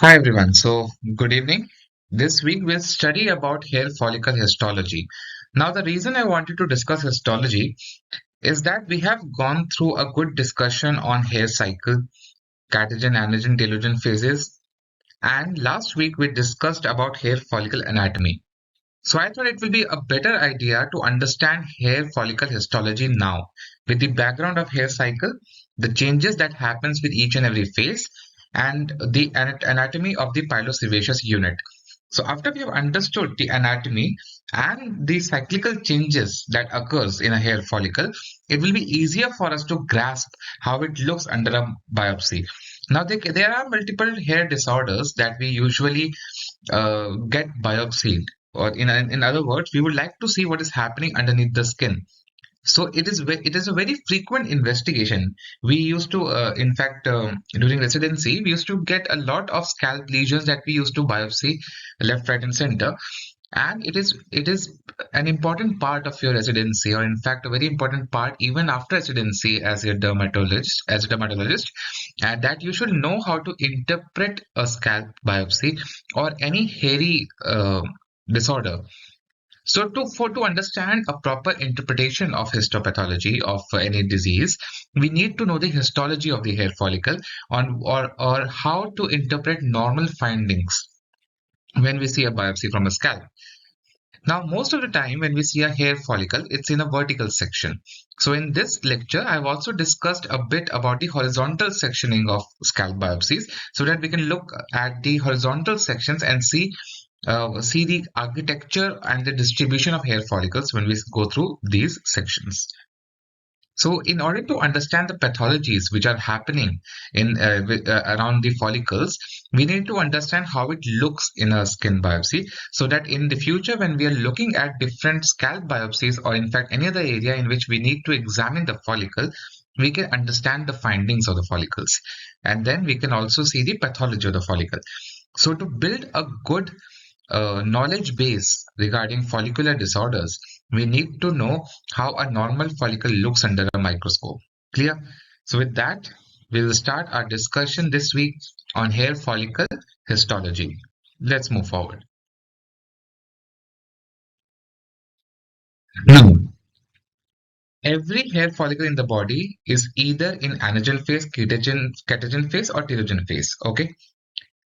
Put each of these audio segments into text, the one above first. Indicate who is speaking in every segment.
Speaker 1: Hi everyone. Good evening. This week we'll study about hair follicle histology. Now, the reason I wanted to discuss histology is that we have gone through a good discussion on hair cycle, Catagen, Anagen, Telogen phases, and last week we discussed about hair follicle anatomy. So I thought it will be a better idea to understand hair follicle histology now with the background of hair cycle, the changes that happens with each and every phase, and the anatomy of the pilosebaceous unit. So after we have understood the anatomy and the cyclical changes that occurs in a hair follicle, it will be easier for us to grasp how it looks under a biopsy. Now there are multiple hair disorders that we usually get biopsied, or in other words, we would like to see what is happening underneath the skin. So it is a very frequent investigation. We used to, in fact, during residency, we used to get a lot of scalp lesions that we used to biopsy left, right, and center. And it is an important part of your residency, or in fact, a very important part even after residency as a dermatologist, and that you should know how to interpret a scalp biopsy or any hairy disorder. So to understand a proper interpretation of histopathology of any disease, we need to know the histology of the hair follicle or how to interpret normal findings when we see a biopsy from a scalp. Now, most of the time when we see a hair follicle, it's in a vertical section. So in this lecture, I've also discussed a bit about the horizontal sectioning of scalp biopsies so that we can look at the horizontal sections and see the architecture and the distribution of hair follicles when we go through these sections. So, in order to understand the pathologies which are happening around the follicles, we need to understand how it looks in a skin biopsy, so that in the future, when we are looking at different scalp biopsies, or in fact any other area in which we need to examine the follicle, we can understand the findings of the follicles, and then we can also see the pathology of the follicle. So, to build a good knowledge base regarding follicular disorders, we need to know how a normal follicle looks under a microscope. Clear? So with that, we'll start our discussion this week on hair follicle histology. Let's move forward. Now, every hair follicle in the body is either in anagen phase, catagen phase, or telogen phase. Okay.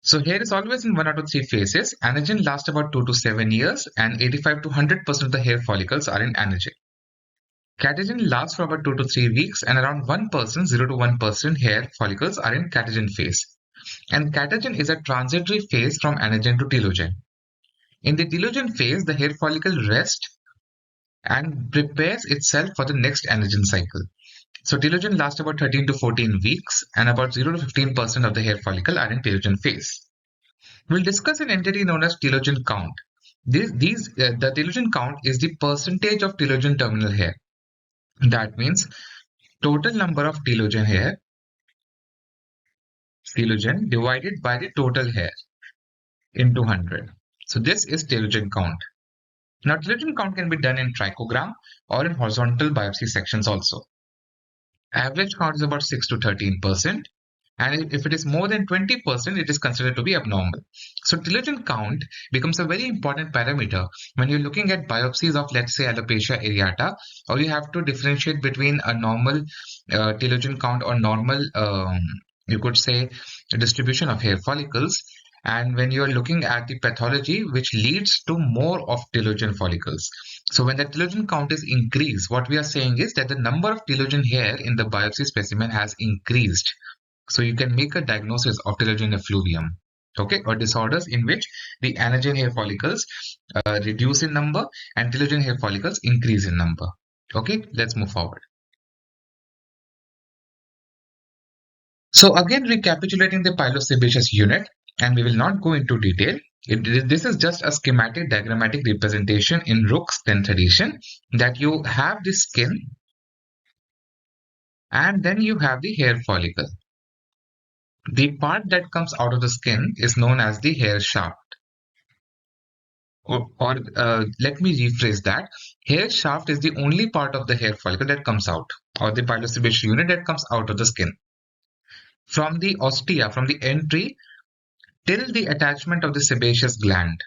Speaker 1: So hair is always in one out of three phases. Anagen lasts about 2 to 7 years, and 85 to 100% of the hair follicles are in anagen. Catagen lasts for about 2 to 3 weeks, and around 1%, 0 to 1% hair follicles are in catagen phase. And catagen is a transitory phase from anagen to telogen. In the telogen phase, the hair follicle rests and prepares itself for the next anagen cycle. So telogen lasts about 13 to 14 weeks, and about 0 to 15% of the hair follicle are in telogen phase. We'll discuss an entity known as telogen count. The telogen count is the percentage of telogen terminal hair. That means total number of telogen divided by the total hair into 100. So this is telogen count. Now telogen count can be done in trichogram or in horizontal biopsy sections also. Average count is about 6 to 13%. And if it is more than 20%, it is considered to be abnormal. So telogen count becomes a very important parameter when you're looking at biopsies of, let's say, alopecia areata, or you have to differentiate between a normal telogen count or normal, you could say, distribution of hair follicles, and when you're looking at the pathology which leads to more of telogen follicles. So when the telogen count is increased, what we are saying is that the number of telogen hair in the biopsy specimen has increased. So you can make a diagnosis of telogen effluvium, okay, or disorders in which the anagen hair follicles reduce in number and telogen hair follicles increase in number. Okay, let's move forward. So again, recapitulating the pilosebaceous unit, and we will not go into detail. This is just a schematic diagrammatic representation in Rook's 10th edition, that you have the skin and then you have the hair follicle. The part that comes out of the skin is known as the hair shaft. Or let me rephrase that. Hair shaft is the only part of the hair follicle that comes out, or the pilosebaceous unit that comes out of the skin. From the ostia, from the entry, till the attachment of the sebaceous gland.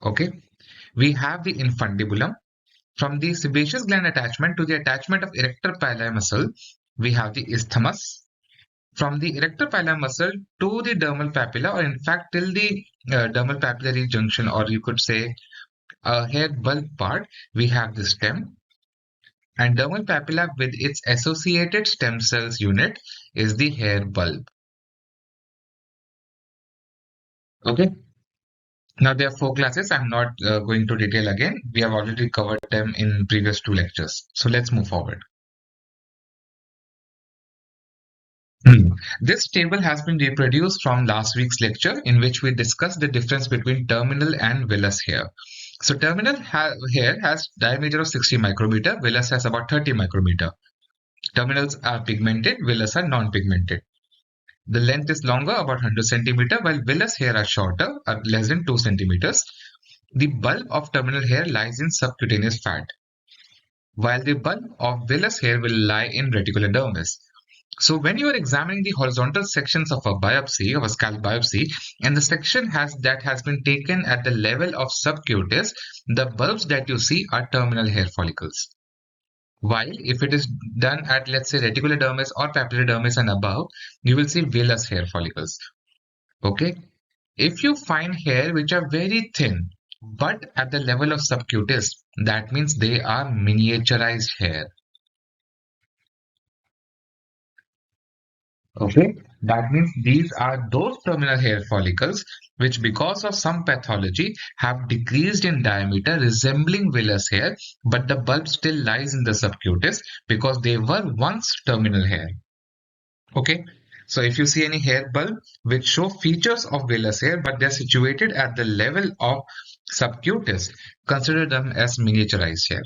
Speaker 1: Okay, we have the infundibulum. From the sebaceous gland attachment to the attachment of erector pili muscle, we have the isthmus. From the erector pili muscle to the dermal papilla, or in fact till the dermal papillary junction, or you could say hair bulb part, we have the stem. And dermal papilla with its associated stem cells unit is the hair bulb. Okay. Now there are four classes. I'm not going to detail again. We have already covered them in previous two lectures. So let's move forward. This table has been reproduced from last week's lecture in which we discussed the difference between terminal and vellus hair. So terminal hair has diameter of 60 micrometer, vellus has about 30 micrometer. Terminals are pigmented, vellus are non-pigmented. The length is longer, about 100 centimeter, while vellus hair are shorter, less than 2 centimeters. The bulb of terminal hair lies in subcutaneous fat, while the bulb of vellus hair will lie in reticular dermis. So when you are examining the horizontal sections of a biopsy, of a scalp biopsy, and the section that has been taken at the level of subcutis, the bulbs that you see are terminal hair follicles. While if it is done at, let's say, reticular dermis or papillary dermis and above, you will see vellus hair follicles. Okay. If you find hair which are very thin, but at the level of subcutis, that means they are miniaturized hair. Okay, that means these are those terminal hair follicles which, because of some pathology, have decreased in diameter, resembling vellus hair, but the bulb still lies in the subcutis because they were once terminal hair. Okay, so if you see any hair bulb which show features of vellus hair, but they're situated at the level of subcutis, consider them as miniaturized hair.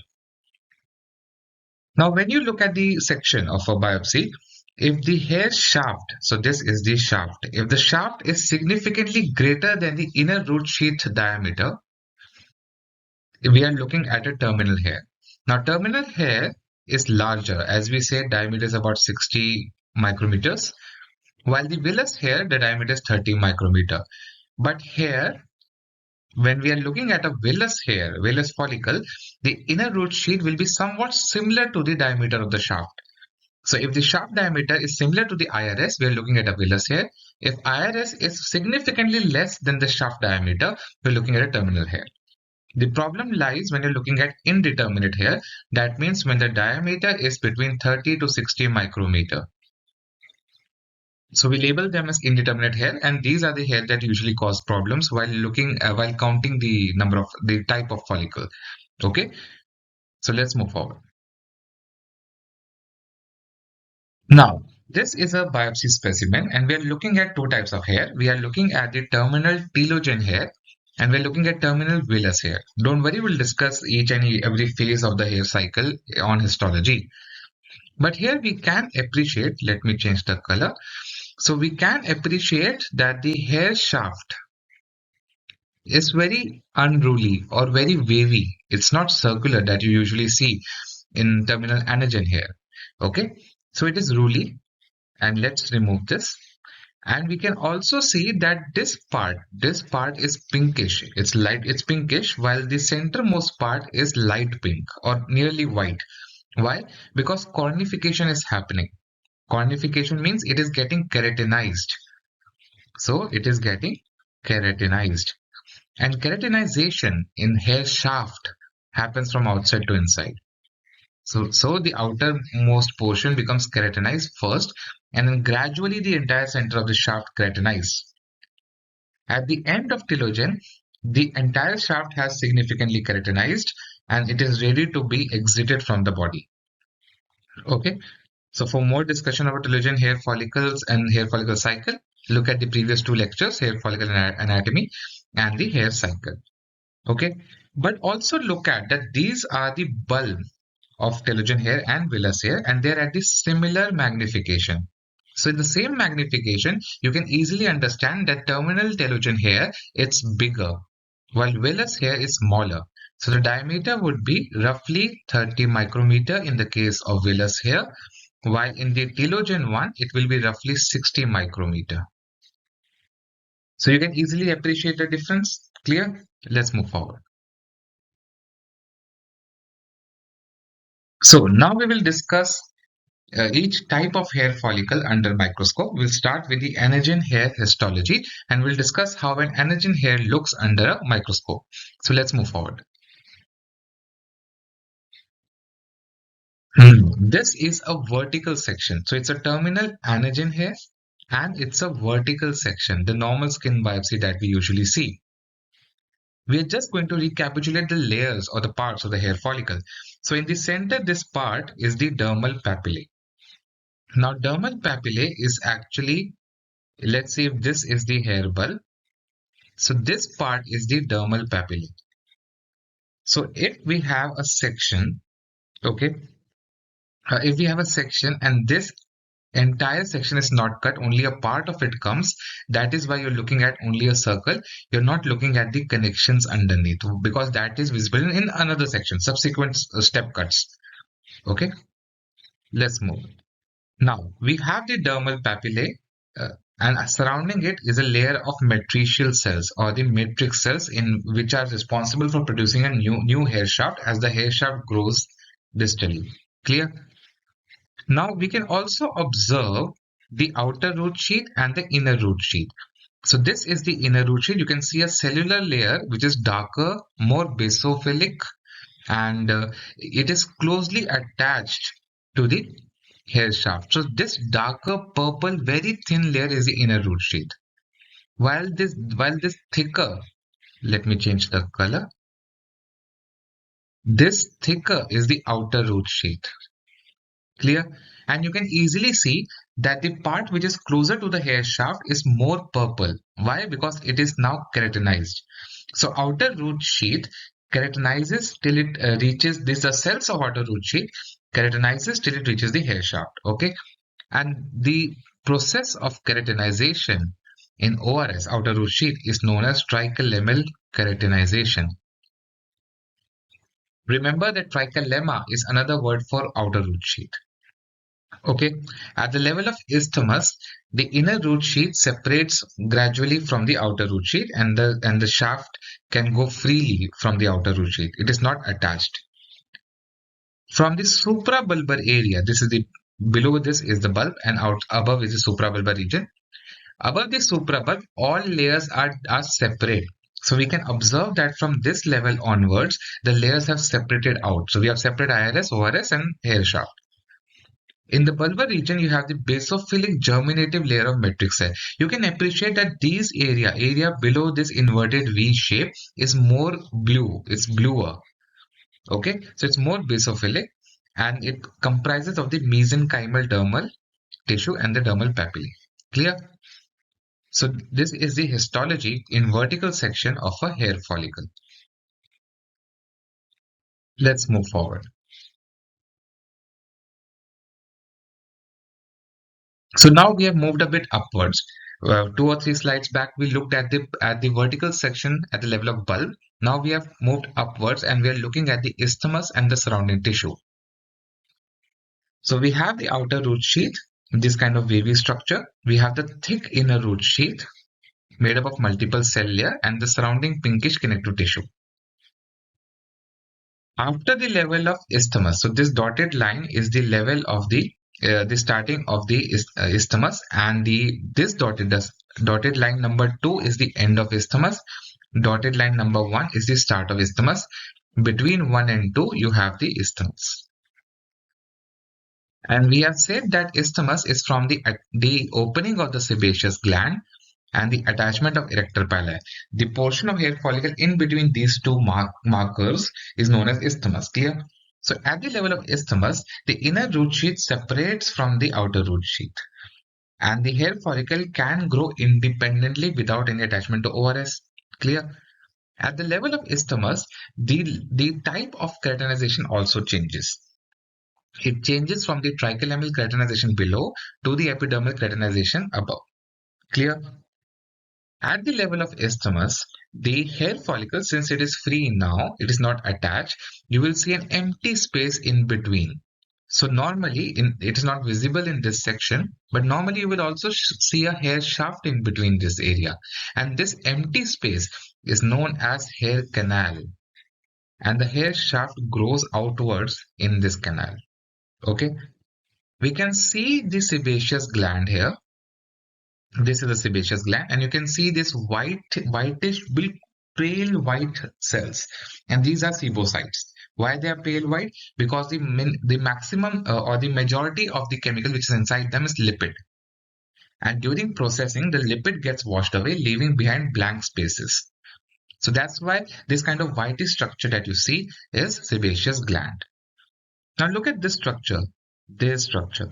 Speaker 1: Now, when you look at the section of a biopsy, if the hair shaft, so this is the shaft, if the shaft is significantly greater than the inner root sheath diameter, we are looking at a terminal hair. Now, terminal hair is larger. As we said, diameter is about 60 micrometers, while the vellus hair, the diameter is 30 micrometer. But here, when we are looking at a vellus hair, vellus follicle, the inner root sheath will be somewhat similar to the diameter of the shaft. So if the shaft diameter is similar to the IRS, we are looking at a vellus hair. If IRS is significantly less than the shaft diameter, we're looking at a terminal hair. The problem lies when you're looking at indeterminate hair. That means when the diameter is between 30 to 60 micrometer. So we label them as indeterminate hair, and these are the hair that usually cause problems while while counting the type of follicle. Okay, so let's move forward. Now, this is a biopsy specimen, and we are looking at two types of hair. We are looking at the terminal telogen hair, and we're looking at terminal vellus hair. Don't worry, we'll discuss each and every phase of the hair cycle on histology. But here we can appreciate, let me change the color. So we can appreciate that the hair shaft is very unruly or very wavy. It's not circular that you usually see in terminal anagen hair. Okay, so it is ruly, and let's remove this. And we can also see that this part is pinkish. It's pinkish, while the centermost part is light pink or nearly white. Why? Because cornification is happening. Cornification means it is getting keratinized. So it is getting keratinized. And keratinization in hair shaft happens from outside to inside. So the outermost portion becomes keratinized first, and then gradually the entire center of the shaft keratinizes. At the end of telogen, the entire shaft has significantly keratinized and it is ready to be exited from the body. Okay, so for more discussion about telogen, hair follicles and hair follicle cycle, look at the previous two lectures, hair follicle anatomy and the hair cycle. Okay, but also look at that these are the bulb of telogen hair and vellus hair, and they're at the similar magnification. So in the same magnification, you can easily understand that terminal telogen hair, it's bigger, while vellus hair is smaller. So the diameter would be roughly 30 micrometer in the case of vellus hair, while in the telogen one, it will be roughly 60 micrometer. So you can easily appreciate the difference. Clear? Let's move forward. So now we will discuss each type of hair follicle under microscope. We'll start with the anagen hair histology and we'll discuss how an anagen hair looks under a microscope. So let's move forward. This is a vertical section. So it's a terminal anagen hair and it's a vertical section, the normal skin biopsy that we usually see. We are just going to recapitulate the layers or the parts of the hair follicle. So in the center, this part is the dermal papillae. Now, dermal papillae is actually, let's see if this is the hair bulb. So this part is the dermal papillae. So if we have a section, okay, if we have a section and this entire section is not cut, only a part of it comes, that is why you're looking at only a circle. You're not looking at the connections underneath because that is visible in another section, subsequent step cuts. Okay, let's move. Now we have the dermal papillae, and surrounding it is a layer of matricial cells or the matrix cells in which are responsible for producing a new hair shaft as the hair shaft grows distally. Clear? Now we can also observe the outer root sheath and the inner root sheath. So this is the inner root sheath. You can see a cellular layer which is darker, more basophilic, and it is closely attached to the hair shaft. So this darker purple, very thin layer is the inner root sheath. While this thicker, let me change the color. This thicker is the outer root sheath. Clear? And you can easily see that the part which is closer to the hair shaft is more purple. Why? Because it is now keratinized. So outer root sheath keratinizes till it reaches this the cells of outer root sheath keratinizes till it reaches the hair shaft. Okay, and the process of keratinization in ORS outer root sheath is known as trichilemmal keratinization. Remember that trichilemma is another word for outer root sheath. Okay, at the level of isthmus, the inner root sheath separates gradually from the outer root sheath, and the shaft can go freely from the outer root sheath. It is not attached. From the suprabulbar area, this is the below this is the bulb, and out above is the suprabulbar region. Above the suprabulb, all layers are separate. So we can observe that from this level onwards, the layers have separated out. So we have separate iris, ORS, and hair shaft. In the bulbar region, you have the basophilic germinative layer of matrix cell. You can appreciate that these area below this inverted V shape is more blue. It's bluer. Okay, so it's more basophilic, and it comprises of the mesenchymal dermal tissue and the dermal papillae. Clear? So this is the histology in vertical section of a hair follicle. Let's move forward. So now we have moved a bit upwards. 2 or 3 slides back, we looked at the vertical section at the level of bulb. Now we have moved upwards and we are looking at the isthmus and the surrounding tissue. So we have the outer root sheath, this kind of wavy structure. We have the thick inner root sheath made up of multiple cell layer and the surrounding pinkish connective tissue. After the level of isthmus, so this dotted line is the level of the starting of the isthmus, and this dotted line number 2 is the end of isthmus. Dotted line number 1 is the start of isthmus. Between 1 and 2, you have the isthmus. And we have said that isthmus is from the opening of the sebaceous gland and the attachment of erector pili. The portion of hair follicle in between these two markers is known as isthmus. Clear? So at the level of isthmus, the inner root sheath separates from the outer root sheath, and the hair follicle can grow independently without any attachment to ORS. Clear? At the level of isthmus, the type of keratinization also changes. It changes from the trichilemmal keratinization below to the epidermal keratinization above. Clear? At the level of isthmus, the hair follicle, since it is free now, it is not attached, you will see an empty space in between. So normally, it is not visible in this section, but normally you will also see a hair shaft in between this area. And this empty space is known as hair canal. And the hair shaft grows outwards in this canal. Okay. We can see the sebaceous gland here. This is the sebaceous gland, and you can see this whitish, pale white cells, and these are sebocytes. Why they are pale white? Because the maximum or the majority of the chemical which is inside them is lipid, and during processing, the lipid gets washed away, leaving behind blank spaces. So that's why this kind of whitish structure that you see is sebaceous gland. Now look at this structure. This structure.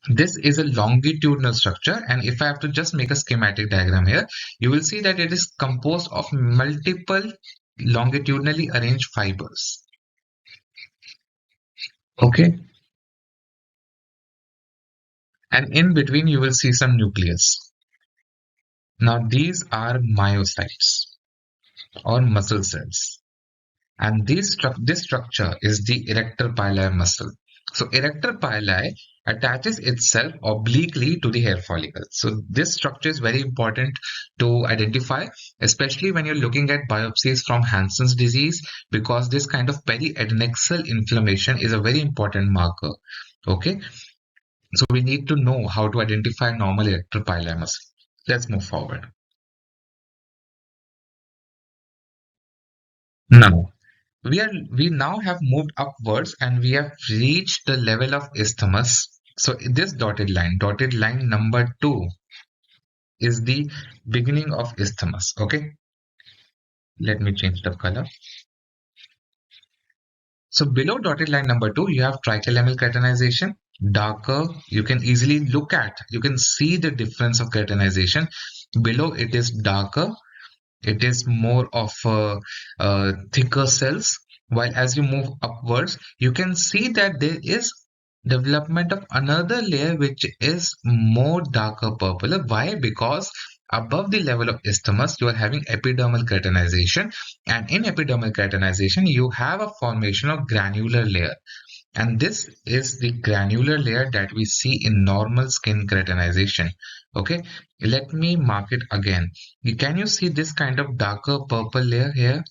Speaker 1: This is a longitudinal structure, and if I have to just make a schematic diagram here, you will see that it is composed of multiple longitudinally arranged fibers. Okay, and in between you will see some nucleus. Now these are myocytes or muscle cells, and this structure is the erector pili muscle. So erector pili attaches itself obliquely to the hair follicle. So this structure is very important to identify, especially when you're looking at biopsies from Hansen's disease, because this kind of peri-adnexal inflammation is a very important marker. Okay, so we need to know how to identify normal erector pili muscle. Let's move forward. Now, we now have moved upwards and we have reached the level of isthmus. So this dotted line number 2 is the beginning of isthmus. Okay, let me change the color. So below dotted line number 2, you have trichilemmal keratinization. Darker, you can easily you can see the difference of keratinization. Below it is darker, it is more of thicker cells, while as you move upwards you can see that there is development of another layer which is more darker purple. Why? Because above the level of isthmus you are having epidermal keratinization, and in epidermal keratinization you have a formation of granular layer, and this is the granular layer that we see in normal skin keratinization. Okay, let me mark it again. Can you see this kind of darker purple layer here?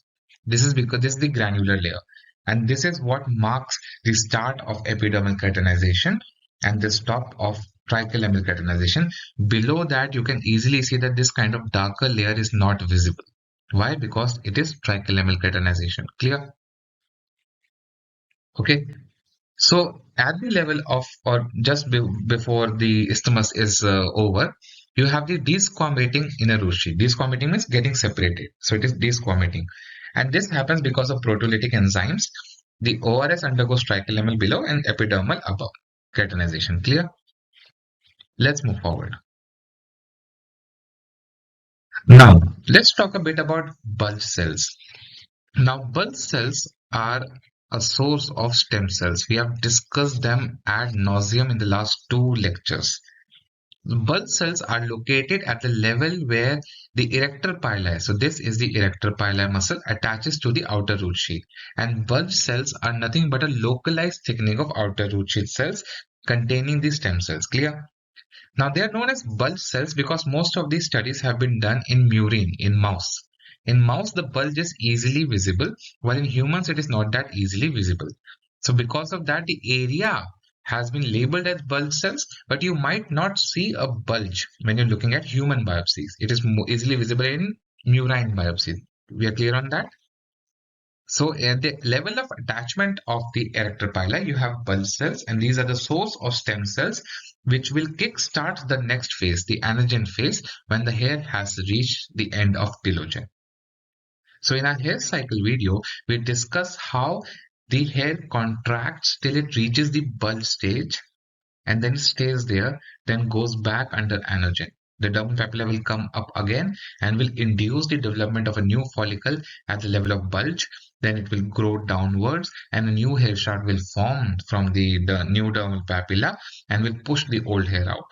Speaker 1: This is because this is the granular layer, and this is what marks the start of epidermal keratinization and the stop of trichilemmal keratinization. Below that you can easily see that this kind of darker layer is not visible. Why? Because it is trichilemmal keratinization. Clear? Okay, so at the level of, or just before the isthmus is over, you have the desquamating inner root sheath. Desquamating means getting separated. So it is desquamating. And this happens because of proteolytic enzymes. The ORS undergoes trichilemmal below and epidermal above. Keratinization. Clear? Let's move forward. Now, let's talk a bit about bulge cells. Now, bulge cells are a source of stem cells. We have discussed them ad nauseum in the last 2 lectures. Bulge cells are located at the level where the erector pili, so this is the erector pili muscle, attaches to the outer root sheath. And bulge cells are nothing but a localized thickening of outer root sheath cells containing the stem cells. Clear? Now they are known as bulge cells because most of these studies have been done in murine, in mouse. In mouse, the bulge is easily visible, while in humans it is not that easily visible. So because of that, the area has been labeled as bulge cells, but you might not see a bulge when you're looking at human biopsies. It is more easily visible in murine biopsy. We are clear on that? So at the level of attachment of the erector pili, you have bulge cells, and these are the source of stem cells, which will kickstart the next phase, the anagen phase, when the hair has reached the end of telogen. So in our hair cycle video, we discuss how the hair contracts till it reaches the bulge stage and then stays there, then goes back under anagen. The dermal papilla will come up again and will induce the development of a new follicle at the level of bulge. Then it will grow downwards and a new hair shaft will form from the new dermal papilla and will push the old hair out.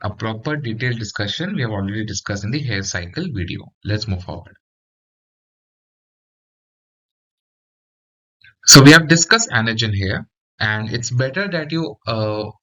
Speaker 1: A proper detailed discussion we have already discussed in the hair cycle video. Let's move forward. So we have discussed anagen here, and it's better that you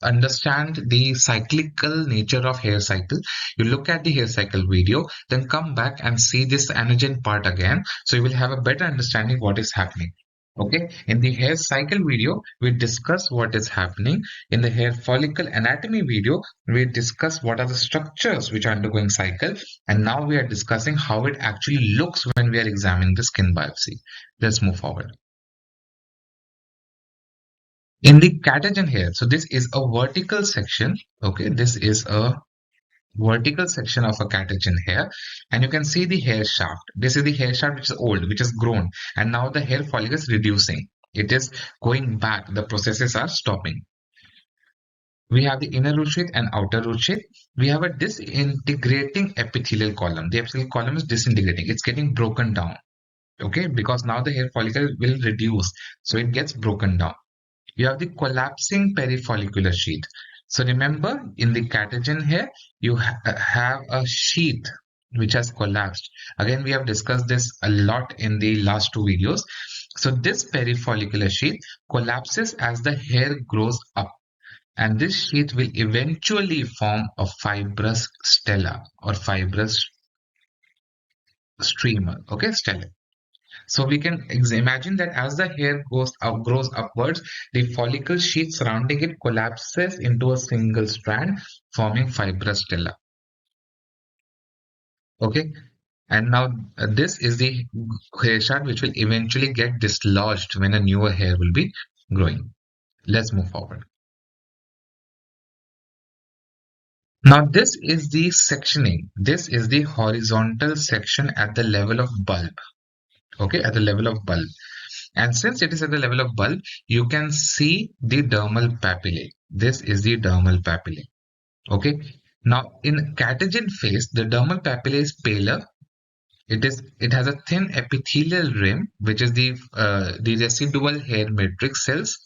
Speaker 1: understand the cyclical nature of hair cycle. You look at the hair cycle video, then come back and see this anagen part again. So you will have a better understanding what is happening. Okay, in the hair cycle video, we discuss what is happening. In the hair follicle anatomy video, we discuss what are the structures which are undergoing cycle. And now we are discussing how it actually looks when we are examining the skin biopsy. Let's move forward. In the catagen here, so this is a vertical section. Okay, this is a vertical section of a catagen hair, and you can see the hair shaft. This is the hair shaft which is old, which is grown, and now the hair follicle is reducing. It is going back. The processes are stopping. We have the inner root sheath and outer root sheath. We have a disintegrating epithelial column. The epithelial column is disintegrating. It's getting broken down. Okay, because now the hair follicle will reduce, so it gets broken down. You have the collapsing perifollicular sheath. So remember, in the catagen here, you have a sheath which has collapsed. Again, we have discussed this a lot in the last two videos. So this perifollicular sheath collapses as the hair grows up, and this sheath will eventually form a fibrous stela or fibrous streamer. Okay, stela. So we can imagine that as the hair grows upwards, the follicle sheath surrounding it collapses into a single strand, forming fibrous stela. Okay, and now this is the hair shaft which will eventually get dislodged when a newer hair will be growing. Let's move forward. Now this is the sectioning. This is the horizontal section at the level of bulb. Okay, at the level of bulb. And since it is at the level of bulb, you can see the dermal papillae. This is the dermal papillae. Okay. Now in catagen phase, the dermal papillae is paler. It has a thin epithelial rim, which is the residual hair matrix cells.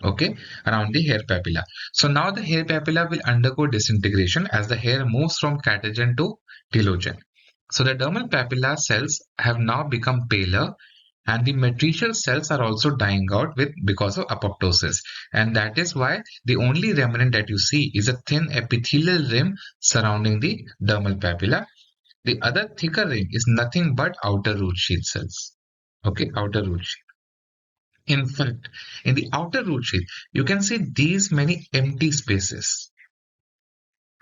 Speaker 1: Okay, around the hair papilla. So now the hair papilla will undergo disintegration as the hair moves from catagen to telogen. So the dermal papilla cells have now become paler, and the matricial cells are also dying out because of apoptosis, and that is why the only remnant that you see is a thin epithelial rim surrounding the dermal papilla. The other thicker ring is nothing but outer root sheath cells. Okay, outer root sheath. In fact, in the outer root sheath, you can see these many empty spaces.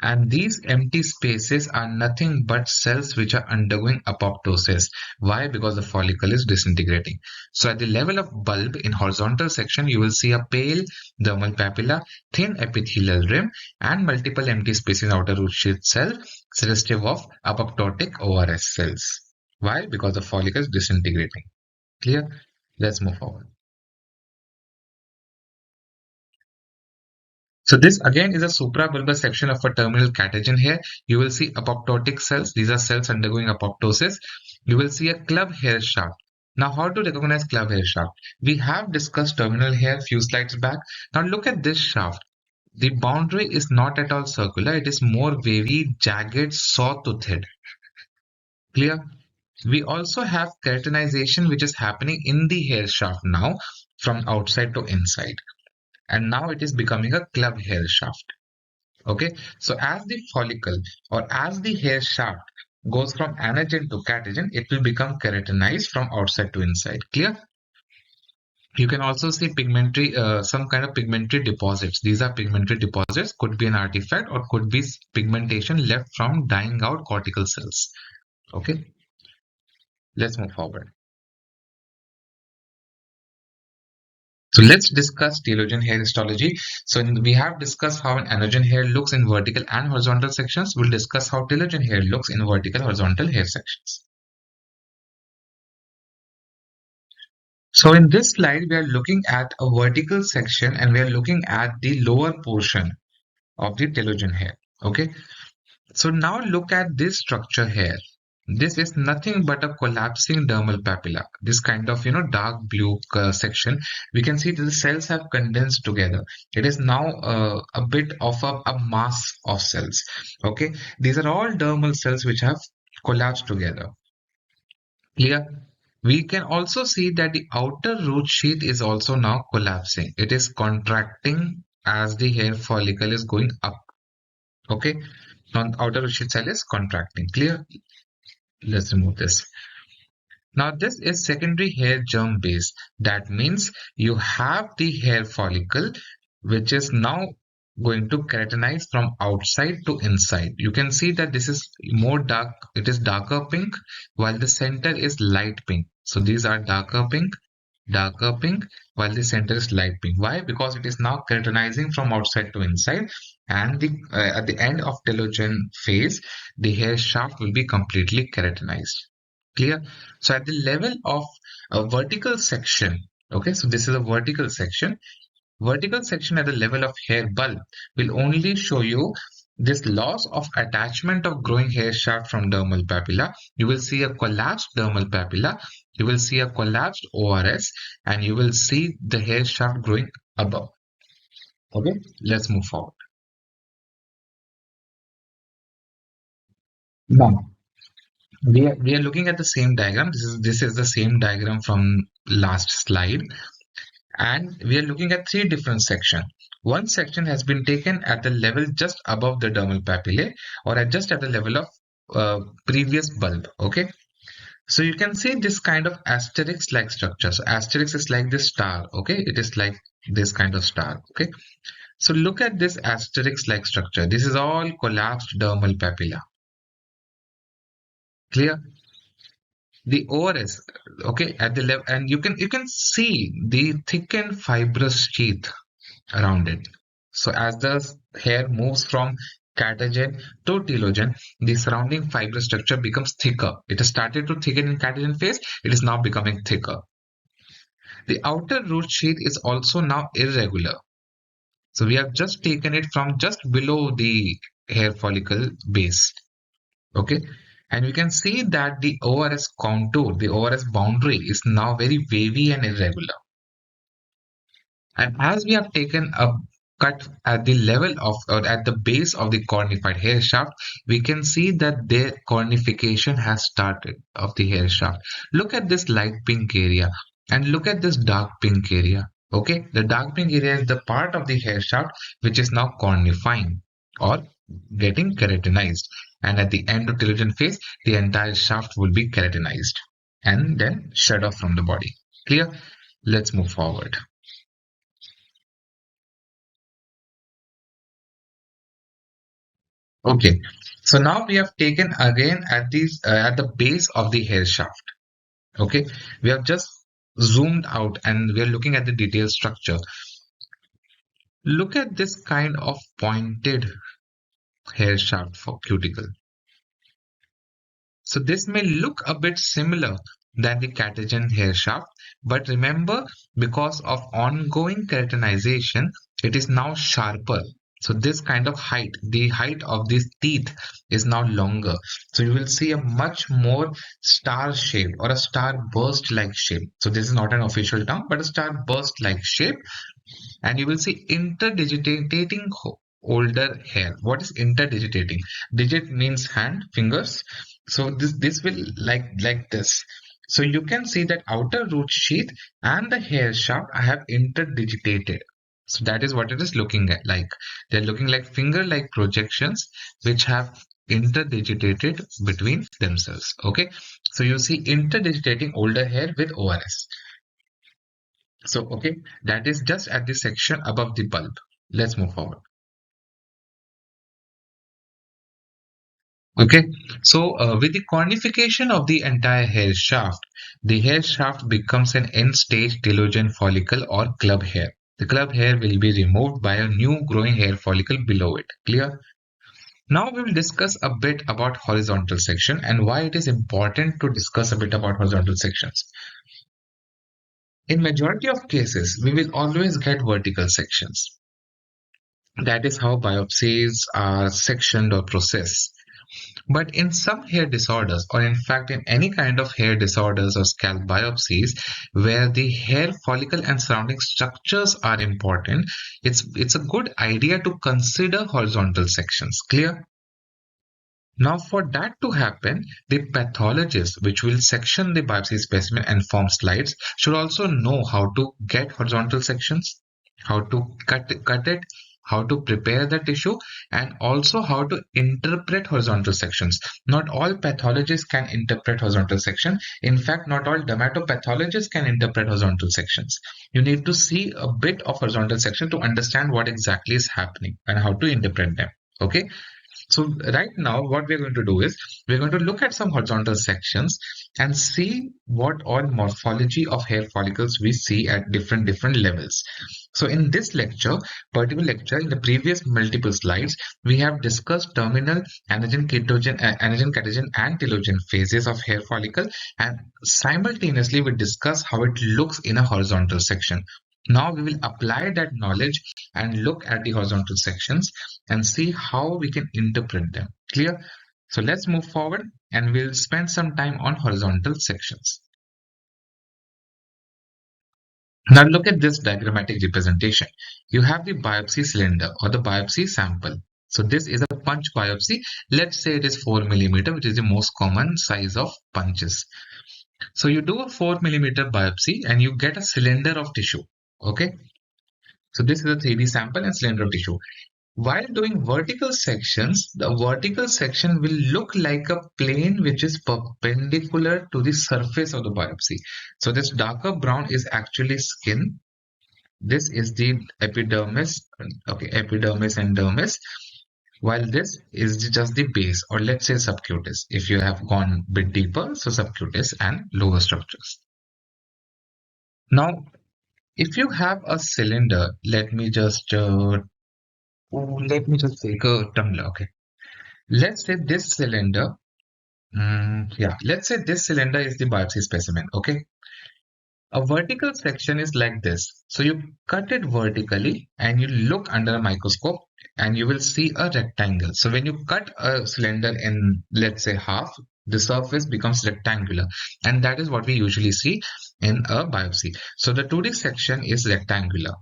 Speaker 1: And these empty spaces are nothing but cells which are undergoing apoptosis. Why? Because the follicle is disintegrating. So at the level of bulb in horizontal section, you will see a pale dermal papilla, thin epithelial rim, and multiple empty spaces in outer root sheath cell, suggestive of apoptotic ORS cells. Why? Because the follicle is disintegrating. Clear? Let's move forward. So this again is a suprabulbous section of a terminal catagen hair. You will see apoptotic cells. These are cells undergoing apoptosis. You will see a club hair shaft. Now, how to recognize club hair shaft? We have discussed terminal hair a few slides back. Now look at this shaft. The boundary is not at all circular. It is more wavy, jagged, saw-toothed. Clear? We also have keratinization which is happening in the hair shaft now from outside to inside. And now it is becoming a club hair shaft. Okay, so as the follicle or as the hair shaft goes from anagen to catagen, it will become keratinized from outside to inside. Clear? You can also see pigmentary, some kind of pigmentary deposits. These are pigmentary deposits, could be an artifact or could be pigmentation left from dying out cortical cells. Okay, let's move forward. So let's discuss telogen hair histology. So we have discussed how an anagen hair looks in vertical and horizontal sections. We'll discuss how telogen hair looks in vertical horizontal hair sections. So in this slide, we are looking at a vertical section and we are looking at the lower portion of the telogen hair. Okay. So now look at this structure here. This is nothing but a collapsing dermal papilla. This kind of, dark blue section. We can see that the cells have condensed together. It is now a bit of a mass of cells. Okay. These are all dermal cells which have collapsed together. Clear? We can also see that the outer root sheath is also now collapsing. It is contracting as the hair follicle is going up. Okay, now outer root sheath cell is contracting. Clear? Let's remove this. Now this is secondary hair germ base. That means you have the hair follicle which is now going to keratinize from outside to inside. You can see that this is more dark, it is darker pink, while the center is light pink. So these are darker pink, while the center is light pink. Why? Because it is now keratinizing from outside to inside, and at the end of telogen phase, the hair shaft will be completely keratinized. Clear? So at the level of a vertical section, okay, so this is a vertical section. Vertical section at the level of hair bulb will only show you this loss of attachment of growing hair shaft from dermal papilla. You will see a collapsed dermal papilla. You will see a collapsed ORS, and you will see the hair shaft growing above. Okay, let's move forward. Now, we are looking at the same diagram. This is the same diagram from last slide. And we are looking at three different sections. One section has been taken at the level just above the dermal papillae, or just at the level of previous bulb. Okay, so you can see this kind of asterisk like structure. So asterisk is like this star. Okay, it is like this kind of star. Okay, so look at this asterisk like structure. This is all collapsed dermal papilla. Clear? The ORS, okay, at the level, and you can see the thickened fibrous sheath around it. So as the hair moves from catagen to telogen, the surrounding fibrous structure becomes thicker. It has started to thicken in catagen phase. It is now becoming thicker. The outer root sheath is also now irregular. So we have just taken it from just below the hair follicle base. Okay. And we can see that the ORS contour, the ORS boundary is now very wavy and irregular. And as we have taken a cut at the level of, or at the base of the cornified hair shaft, we can see that the cornification has started of the hair shaft. Look at this light pink area and look at this dark pink area. Okay, the dark pink area is the part of the hair shaft which is now cornifying or getting keratinized. And at the end of telogen phase, the entire shaft will be keratinized and then shed off from the body. Clear? Let's move forward. Okay, so now we have taken again at the base of the hair shaft. Okay, we have just zoomed out and we are looking at the detailed structure. Look at this kind of pointed hair shaft for cuticle. So this may look a bit similar than the Catagen hair shaft, but remember, because of ongoing keratinization, it is now sharper. So this kind of height, the height of these teeth is now longer. So you will see a much more star shape or a star burst like shape. So this is not an official term, but a star burst like shape. And you will see interdigitating older hair. What is interdigitating? Digit means hand, fingers. So this will like this. So you can see that outer root sheath and the hair shaft I have interdigitated. So that is what it is looking at like. They're looking like finger-like projections which have interdigitated between themselves. Okay. So you see interdigitating older hair with ORS. So, okay, that is just at the section above the bulb. Let's move forward. Okay, so with the cornification of the entire hair shaft, the hair shaft becomes an end-stage telogen follicle or club hair. The club hair will be removed by a new growing hair follicle below it. Clear? Now we will discuss a bit about horizontal section and why it is important to discuss a bit about horizontal sections. In majority of cases, we will always get vertical sections. That is how biopsies are sectioned or processed. But in some hair disorders, or in fact in any kind of hair disorders or scalp biopsies, where the hair follicle and surrounding structures are important, it's a good idea to consider horizontal sections. Clear? Now, for that to happen, the pathologist, which will section the biopsy specimen and form slides, should also know how to get horizontal sections, how to cut it, how to prepare the tissue, and also how to interpret horizontal sections. Not all pathologists can interpret horizontal section. In fact, not all dermatopathologists can interpret horizontal sections. You need to see a bit of horizontal section to understand what exactly is happening and how to interpret them. Okay. So right now, what we're going to do is we're going to look at some horizontal sections and see what all morphology of hair follicles we see at different levels. So in this lecture, particular lecture, in the previous multiple slides, we have discussed terminal anagen, anagen, catagen, and telogen phases of hair follicle, and simultaneously we discuss how it looks in a horizontal section. Now we will apply that knowledge and look at the horizontal sections and see how we can interpret them. Clear? So let's move forward and we'll spend some time on horizontal sections. Now look at this diagrammatic representation. You have the biopsy cylinder or the biopsy sample. So this is a punch biopsy. Let's say it is 4 millimeter, which is the most common size of punches. So you do a 4 millimeter biopsy and you get a cylinder of tissue. Okay. So this is a 3D sample and cylinder of tissue. While doing vertical sections, the vertical section will look like a plane which is perpendicular to the surface of the biopsy. So this darker brown is actually skin. This is the epidermis, okay, epidermis and dermis, while this is just the base, or let's say subcutis. If you have gone a bit deeper, so subcutis and lower structures. Now, if you have a cylinder, let me just take a tumbler, okay. Let's say this cylinder, let's say this cylinder is the biopsy specimen, okay? A vertical section is like this. So you cut it vertically and you look under a microscope and you will see a rectangle. So when you cut a cylinder in, let's say, half, the surface becomes rectangular. And that is what we usually see in a biopsy. So the 2D section is rectangular.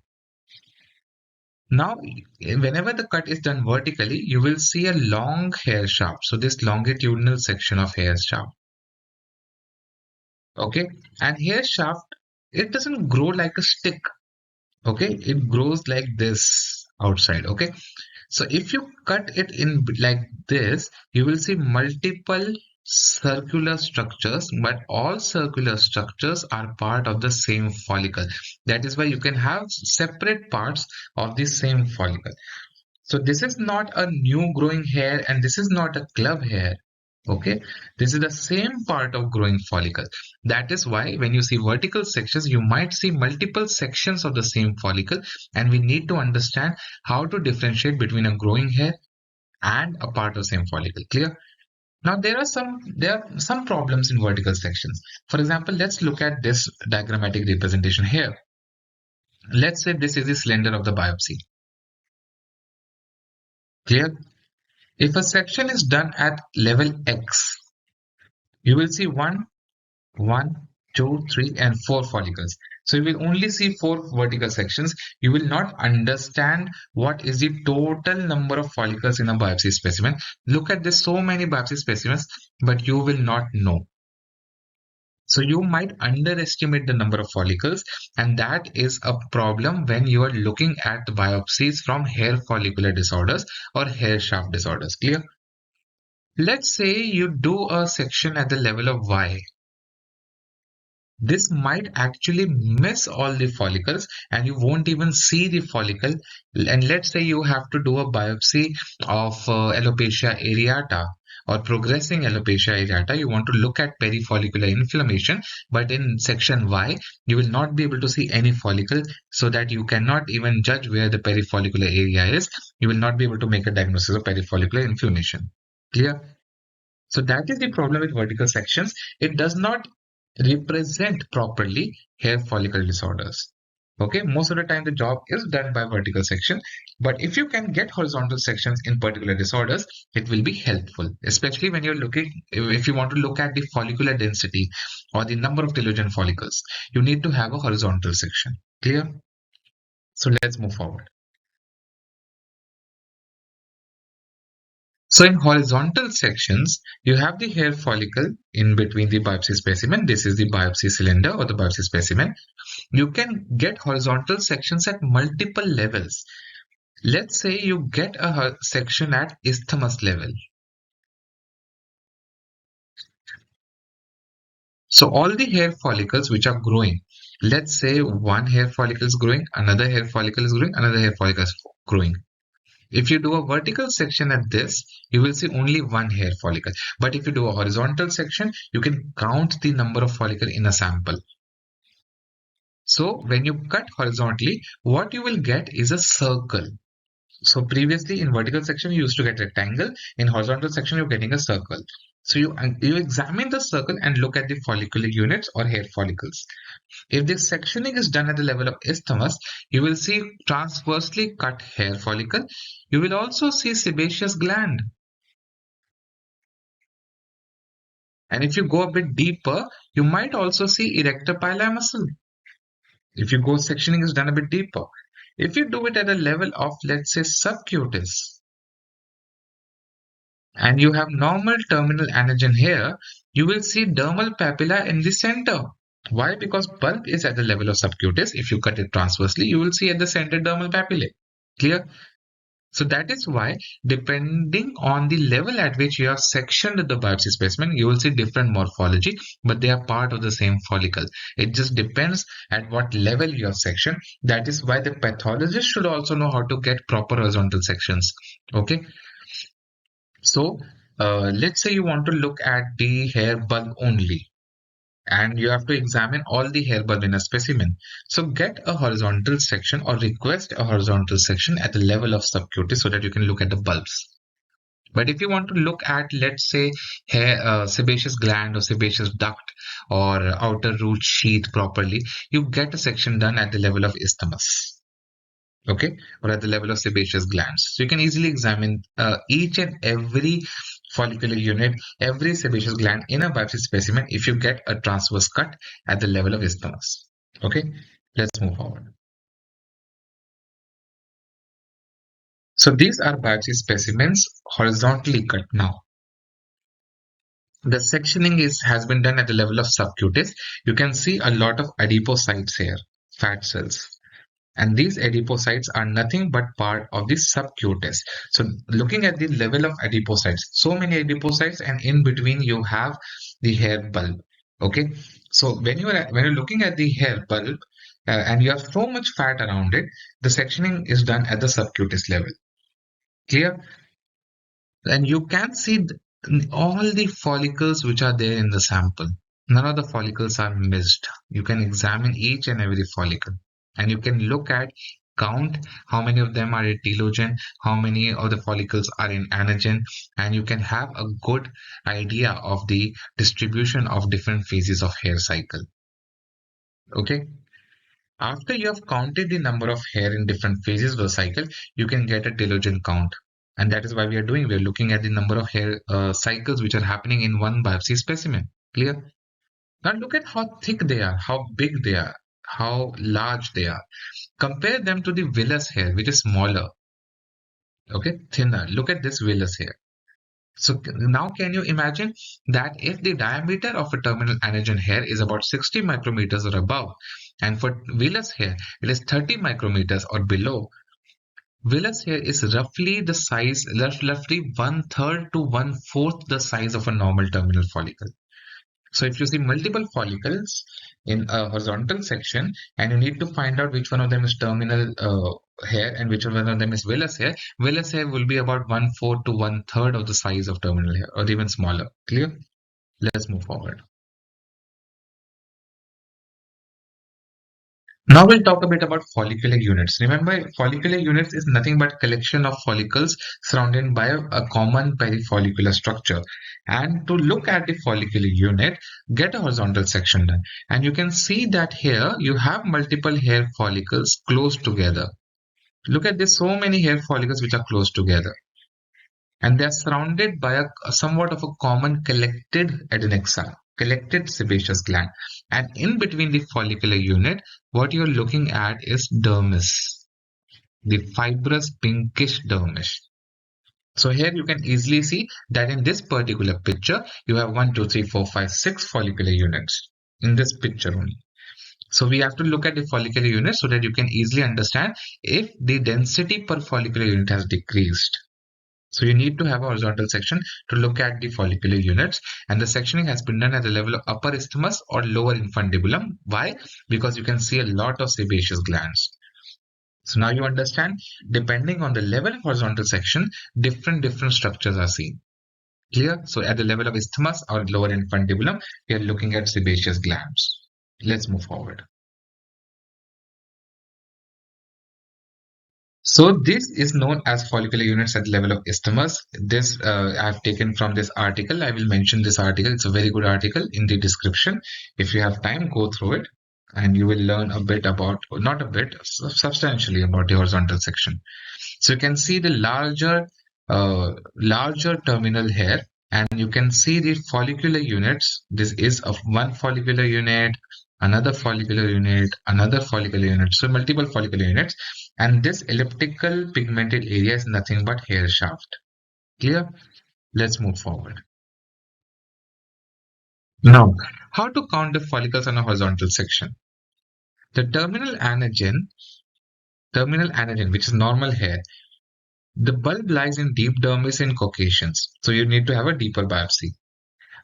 Speaker 1: Now, whenever the cut is done vertically, you will see a long hair shaft. So this longitudinal section of hair shaft. Okay, and hair shaft, it doesn't grow like a stick. Okay, it grows like this outside. Okay, so if you cut it in like this, you will see multiple circular structures, but all circular structures are part of the same follicle. That is why you can have separate parts of the same follicle. So this is not a new growing hair and this is not a club hair. Okay, this is the same part of growing follicle. That is why when you see vertical sections, you might see multiple sections of the same follicle, and we need to understand how to differentiate between a growing hair and a part of the same follicle. Clear? Now there are some problems in vertical sections. For example, let's look at this diagrammatic representation here. Let's say this is the cylinder of the biopsy. Clear? If a section is done at level X, you will see 1, 2, 3, and 4 follicles. So you will only see 4 vertical sections. You will not understand what is the total number of follicles in a biopsy specimen. Look at this, so many biopsy specimens, but you will not know. So you might underestimate the number of follicles, and that is a problem when you are looking at biopsies from hair follicular disorders or hair shaft disorders. Clear? Let's say you do a section at the level of Y. This might actually miss all the follicles and you won't even see the follicle. And let's say you have to do a biopsy of alopecia areata or progressing alopecia areata. You want to look at perifollicular inflammation, but in section Y, you will not be able to see any follicle, so that you cannot even judge where the perifollicular area is. You will not be able to make a diagnosis of perifollicular inflammation. Clear? So that is the problem with vertical sections. It does not represent properly hair follicle disorders. Okay, most of the time the job is done by vertical section, but if you can get horizontal sections in particular disorders, it will be helpful, especially when you're looking, if you want to look at the follicular density or the number of telogen follicles, you need to have a horizontal section. Clear? So let's move forward. So in horizontal sections, you have the hair follicle in between the biopsy specimen. This is the biopsy cylinder or the biopsy specimen. You can get horizontal sections at multiple levels. Let's say you get a section at isthmus level. So all the hair follicles which are growing, let's say one hair follicle is growing, another hair follicle is growing, another hair follicle is growing. If you do a vertical section at this, you will see only one hair follicle. But if you do a horizontal section, you can count the number of follicles in a sample. So when you cut horizontally, what you will get is a circle. So previously in vertical section, you used to get a rectangle. In horizontal section, you're getting a circle. So you examine the circle and look at the follicular units or hair follicles. If this sectioning is done at the level of isthmus, you will see transversely cut hair follicle. You will also see sebaceous gland. And if you go a bit deeper, you might also see erector pili muscle. If you go sectioning is done a bit deeper. If you do it at a level of, let's say, subcutis, and you have normal terminal anagen here, you will see dermal papilla in the center. Why? Because bulb is at the level of subcutis. If you cut it transversely, you will see at the center dermal papillae. Clear? So that is why, depending on the level at which you have sectioned the biopsy specimen, you will see different morphology, but they are part of the same follicle. It just depends at what level you have sectioned. That is why the pathologist should also know how to get proper horizontal sections. Okay. So let's say you want to look at the hair bulb only, and you have to examine all the hair bulb in a specimen. So get a horizontal section or request a horizontal section at the level of subcutis so that you can look at the bulbs. But if you want to look at, let's say, hair, sebaceous gland or sebaceous duct or outer root sheath properly, you get a section done at the level of isthmus. Okay, or at the level of sebaceous glands. So you can easily examine each and every follicular unit, every sebaceous gland in a biopsy specimen if you get a transverse cut at the level of isthmus. Okay, let's move forward. So these are biopsy specimens horizontally cut now. The sectioning has been done at the level of subcutis. You can see a lot of adipocytes here, fat cells. And these adipocytes are nothing but part of the subcutis. So looking at the level of adipocytes, so many adipocytes, and in between you have the hair bulb. Okay. So when you're looking at the hair bulb and you have so much fat around it, the sectioning is done at the subcutis level. Clear? And you can see all the follicles which are there in the sample. None of the follicles are missed. You can examine each and every follicle, and you can look at, count how many of them are in telogen, how many of the follicles are in anagen, and you can have a good idea of the distribution of different phases of hair cycle. Okay. After you have counted the number of hair in different phases of the cycle, you can get a telogen count. And that is why we're looking at the number of hair cycles which are happening in one biopsy specimen. Clear? Now look at how thick they are, how big they are, how large they are. Compare them to the vellus hair, which is smaller, okay, thinner. Look at this vellus hair. So now can you imagine that if the diameter of a terminal anagen hair is about 60 micrometers or above, and for vellus hair it is 30 micrometers or below, vellus hair is roughly the size, roughly one third to one fourth the size of a normal terminal follicle. So if you see multiple follicles in a horizontal section and you need to find out which one of them is terminal hair and which one of them is vellus hair will be about one fourth to one third of the size of terminal hair or even smaller. Clear? Let's move forward. Now we'll talk a bit about follicular units. Remember, follicular units is nothing but collection of follicles surrounded by a common perifollicular structure. And to look at the follicular unit, get a horizontal section done. And you can see that here you have multiple hair follicles close together. Look at this, so many hair follicles which are close together. And they are surrounded by a somewhat of a common collected adnexa, collected sebaceous gland. And in between the follicular unit, what you're looking at is dermis, the fibrous pinkish dermis. So here you can easily see that in this particular picture, you have 1, 2, 3, 4, 5, 6 follicular units in this picture only. So we have to look at the follicular unit so that you can easily understand if the density per follicular unit has decreased. So you need to have a horizontal section to look at the follicular units, and the sectioning has been done at the level of upper isthmus or lower infundibulum. Why? Because you can see a lot of sebaceous glands. So now you understand, depending on the level of horizontal section, different structures are seen. Clear? So at the level of isthmus or lower infundibulum, we are looking at sebaceous glands. Let's move forward. So this is known as follicular units at the level of isthmus. This I have taken from this article. I will mention this article. It's a very good article in the description. If you have time, go through it and you will learn a bit about, not a bit, substantially about the horizontal section. So you can see the larger terminal here, and you can see the follicular units. This is of one follicular unit, another follicular unit, another follicular unit. So multiple follicular units, and this elliptical pigmented area is nothing but hair shaft. Clear? Let's move forward. Now, how to count the follicles on a horizontal section? The terminal anagen, which is normal hair, the bulb lies in deep dermis in Caucasians, so you need to have a deeper biopsy.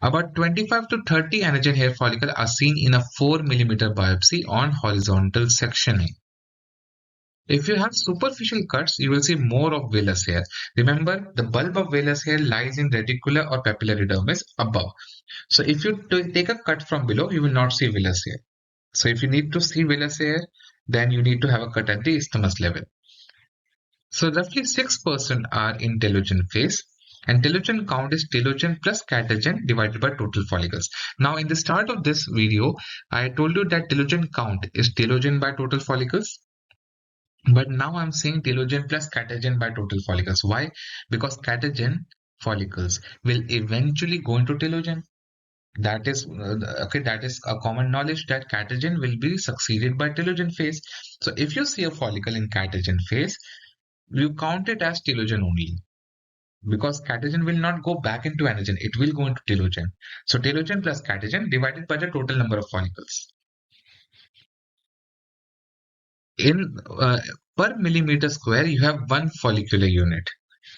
Speaker 1: About 25 to 30 anagen hair follicle are seen in a 4 millimeter biopsy on horizontal sectioning. If you have superficial cuts, you will see more of vellus hair. Remember, the bulb of vellus hair lies in reticular or papillary dermis above. So if you take a cut from below, you will not see vellus hair. So if you need to see vellus hair, then you need to have a cut at the isthmus level. So roughly 6% are in telogen phase, and telogen count is telogen plus catagen divided by total follicles. Now in the start of this video, I told you that telogen count is telogen by total follicles. But now I'm saying telogen plus catagen by total follicles. Why? Because catagen follicles will eventually go into telogen. That is okay. That is a common knowledge that catagen will be succeeded by telogen phase. So if you see a follicle in catagen phase, you count it as telogen only, because catagen will not go back into anagen, it will go into telogen. So telogen plus catagen divided by the total number of follicles. In per millimeter square, you have one follicular unit.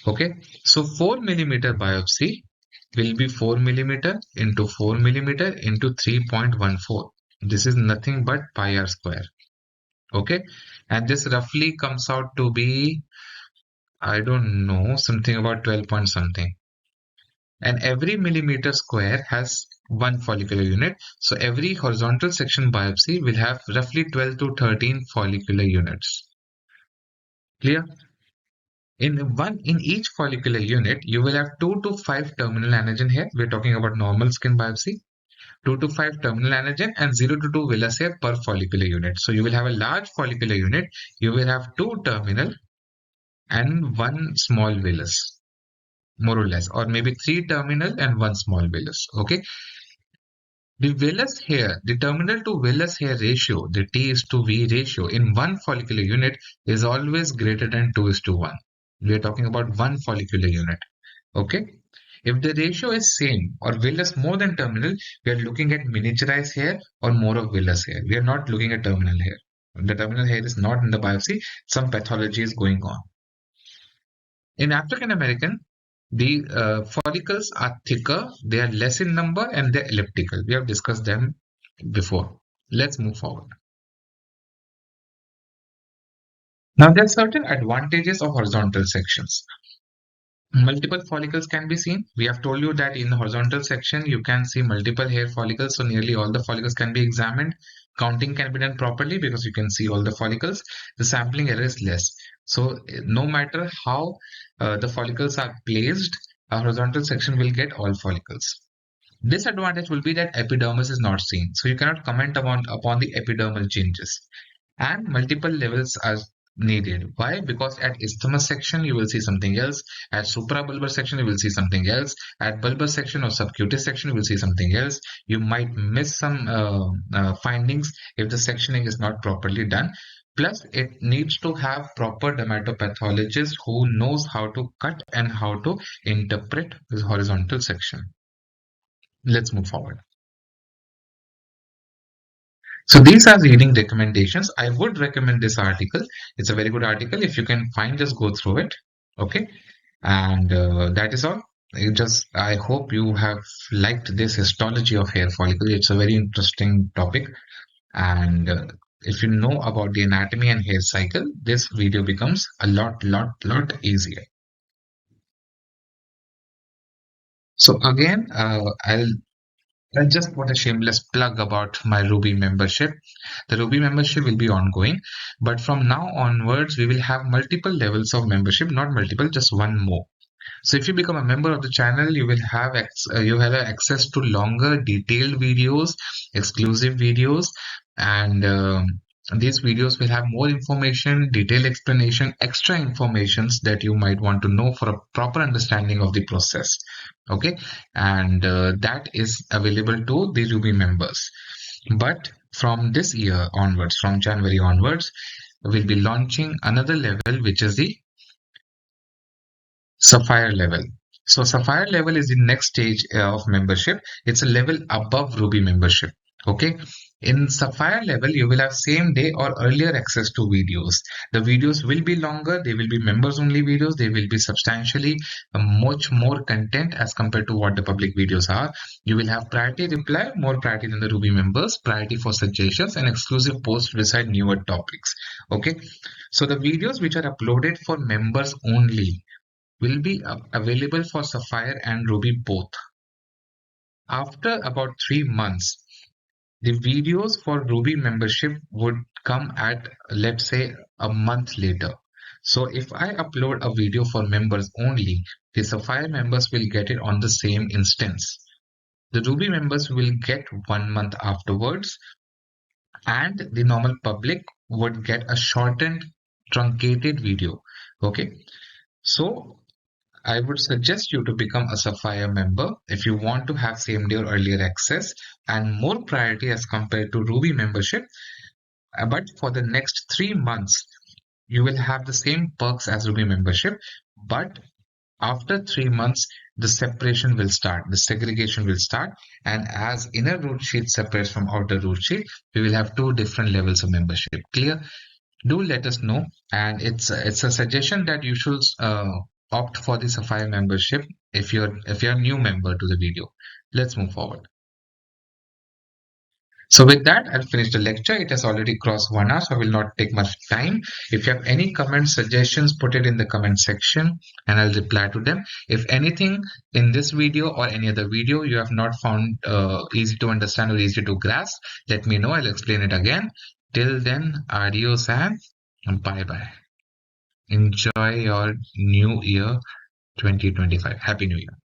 Speaker 1: Okay, so 4 millimeter biopsy will be 4 millimeter into 4 millimeter into 3.14. This is nothing but pi r square. Okay, and this roughly comes out to be, I don't know, something about 12 point something. And every millimeter square has one follicular unit. So every horizontal section biopsy will have roughly 12 to 13 follicular units. Clear? In each follicular unit, you will have 2 to 5 terminal anagen here. We're talking about normal skin biopsy. 2 to 5 terminal anagen and 0 to 2 vellus hair per follicular unit. So you will have a large follicular unit. You will have 2 terminal and 1 small vellus, more or less, or maybe 3 terminal and 1 small vellus. Okay. The vellus hair, the terminal to vellus hair ratio, the T is to V ratio in one follicular unit is always greater than 2 is to 1. We are talking about one follicular unit. Okay. If the ratio is same or vellus more than terminal, we are looking at miniaturized hair or more of vellus hair. We are not looking at terminal hair. The terminal hair is not in the biopsy. Some pathology is going on. In African American, the follicles are thicker, they are less in number, and they're elliptical. We have discussed them before. Let's move forward. Now, there are certain advantages of horizontal sections. Multiple follicles can be seen. We have told you that in the horizontal section, you can see multiple hair follicles, so nearly all the follicles can be examined. Counting can be done properly because you can see all the follicles. The sampling error is less. So no matter how the follicles are placed, a horizontal section will get all follicles. Disadvantage will be that epidermis is not seen, so you cannot comment upon the epidermal changes. And multiple levels are needed. Why? Because at isthmus section you will see something else, at suprabulbar section you will see something else, at bulbar section or subcutaneous section you will see something else. You might miss some findings if the sectioning is not properly done. Plus, it needs to have proper dermatopathologist who knows how to cut and how to interpret this horizontal section. Let's move forward. So these are reading recommendations. I would recommend this article. It's a very good article. If you can find, just go through it. Okay. And that is all. I hope you have liked this histology of hair follicle. It's a very interesting topic. And if you know about the anatomy and hair cycle, this video becomes a lot easier. So again, I'll just put a shameless plug about my Ruby membership. The Ruby membership will be ongoing, but from now onwards, we will have multiple levels of membership, not multiple, just one more. So if you become a member of the channel, you will have access to longer, detailed videos, exclusive videos, and these videos will have more information, detailed explanation, extra informations that you might want to know for a proper understanding of the process. Okay, and that is available to the Ruby members. But from this year onwards, from January onwards, we'll be launching another level, which is the Sapphire level. So Sapphire level is the next stage of membership. It's a level above Ruby membership. Okay. In Sapphire level, you will have same day or earlier access to videos. The videos will be longer. They will be members only videos. They will be substantially much more content as compared to what the public videos are. You will have priority reply, more priority than the Ruby members, priority for suggestions, and exclusive posts to decide newer topics. Okay. So the videos which are uploaded for members only will be available for Sapphire and Ruby both. After about 3 months, the videos for Ruby membership would come at, let's say, a month later. So if I upload a video for members only, the Sapphire members will get it on the same instance. The Ruby members will get 1 month afterwards, and the normal public would get a shortened, truncated video. Okay, so I would suggest you to become a Sapphire member if you want to have same day or earlier access and more priority as compared to Ruby membership. But for the next 3 months, you will have the same perks as Ruby membership. But after 3 months, the separation will start, the segregation will start. And as inner root sheet separates from outer root sheet, we will have two different levels of membership. Clear? Do let us know, and it's a suggestion that you should opt for the Sapphire membership if you're a new member to the video. Let's move forward. So with that, I'll finish the lecture. It has already crossed 1 hour, so I will not take much time. If you have any comments, suggestions, put it in the comment section and I'll reply to them. If anything in this video or any other video you have not found easy to understand or easy to grasp, let me know. I'll explain it again. Till then, adios and bye bye. Enjoy your new year 2025. Happy New Year.